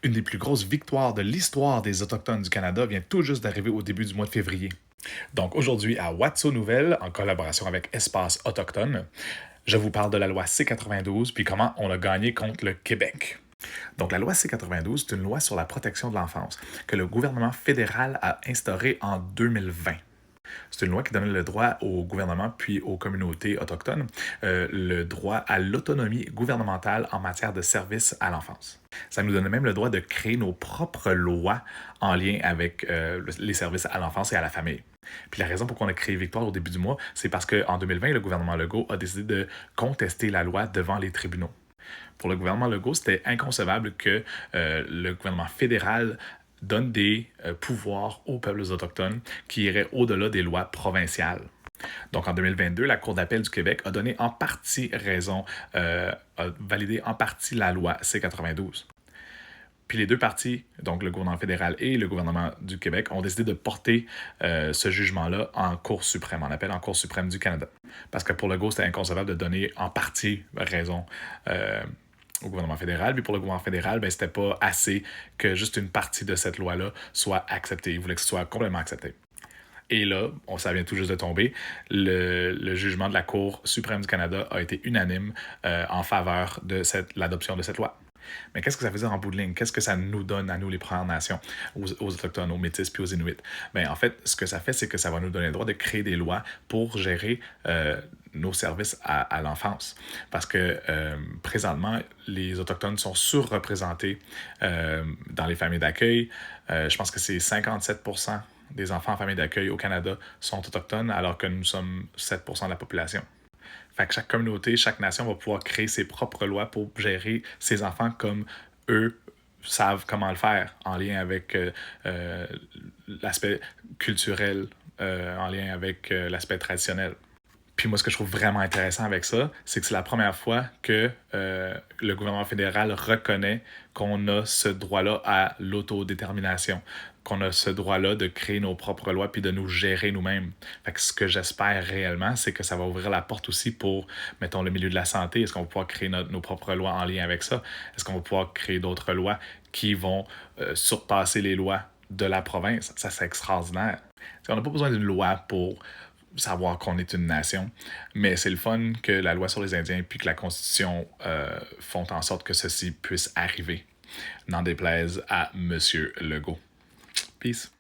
Une des plus grosses victoires de l'histoire des Autochtones du Canada vient tout juste d'arriver au début du mois de février. Donc aujourd'hui, à Watso Nouvelles, en collaboration avec Espace Autochtone, je vous parle de la loi C-92 puis comment on a gagné contre le Québec. Donc la loi C-92, c'est une loi sur la protection de l'enfance que le gouvernement fédéral a instaurée en 2020. C'est une loi qui donnait le droit au gouvernement puis aux communautés autochtones le droit à l'autonomie gouvernementale en matière de services à l'enfance. Ça nous donnait même le droit de créer nos propres lois en lien avec les services à l'enfance et à la famille. Puis la raison pour qu'on a créé Victoire au début du mois, c'est parce qu'en 2020, le gouvernement Legault a décidé de contester la loi devant les tribunaux. Pour le gouvernement Legault, c'était inconcevable que le gouvernement fédéral donne des pouvoirs aux peuples autochtones qui iraient au-delà des lois provinciales. Donc en 2022, la Cour d'appel du Québec a donné en partie raison, a validé en partie la loi C-92. Puis les deux parties, donc le gouvernement fédéral et le gouvernement du Québec, ont décidé de porter ce jugement-là en Cour suprême, en appel en Cour suprême du Canada. Parce que pour Legault, c'était inconcevable de donner en partie raison au gouvernement fédéral. Puis pour le gouvernement fédéral, ben, c'était pas assez que juste une partie de cette loi-là soit acceptée. Il voulait que ce soit complètement accepté. Et là, ça vient tout juste de tomber, le jugement de la Cour suprême du Canada a été unanime en faveur de l'adoption de cette loi. Mais qu'est-ce que ça veut dire en bout de ligne? Qu'est-ce que ça nous donne à nous, les Premières Nations, aux Autochtones, aux Métis puis aux Inuits? Ben, en fait, ce que ça fait, c'est que ça va nous donner le droit de créer des lois pour gérer nos services à l'enfance. Parce que présentement, les Autochtones sont surreprésentés dans les familles d'accueil. Je pense que c'est 57% des enfants en famille d'accueil au Canada sont autochtones, alors que nous sommes 7% de la population. Fait que chaque communauté, chaque nation va pouvoir créer ses propres lois pour gérer ses enfants comme eux savent comment le faire, en lien avec l'aspect culturel, en lien avec l'aspect traditionnel. Puis moi, ce que je trouve vraiment intéressant avec ça, c'est que c'est la première fois que le gouvernement fédéral reconnaît qu'on a ce droit-là à l'autodétermination, qu'on a ce droit-là de créer nos propres lois puis de nous gérer nous-mêmes. Fait que ce que j'espère réellement, c'est que ça va ouvrir la porte aussi pour, mettons, le milieu de la santé. Est-ce qu'on va pouvoir créer nos propres lois en lien avec ça? Est-ce qu'on va pouvoir créer d'autres lois qui vont surpasser les lois de la province? Ça, c'est extraordinaire. On n'a pas besoin d'une loi pour savoir qu'on est une nation, mais c'est le fun que la loi sur les Indiens puis que la Constitution font en sorte que ceci puisse arriver. N'en déplaise à Monsieur Legault. Peace.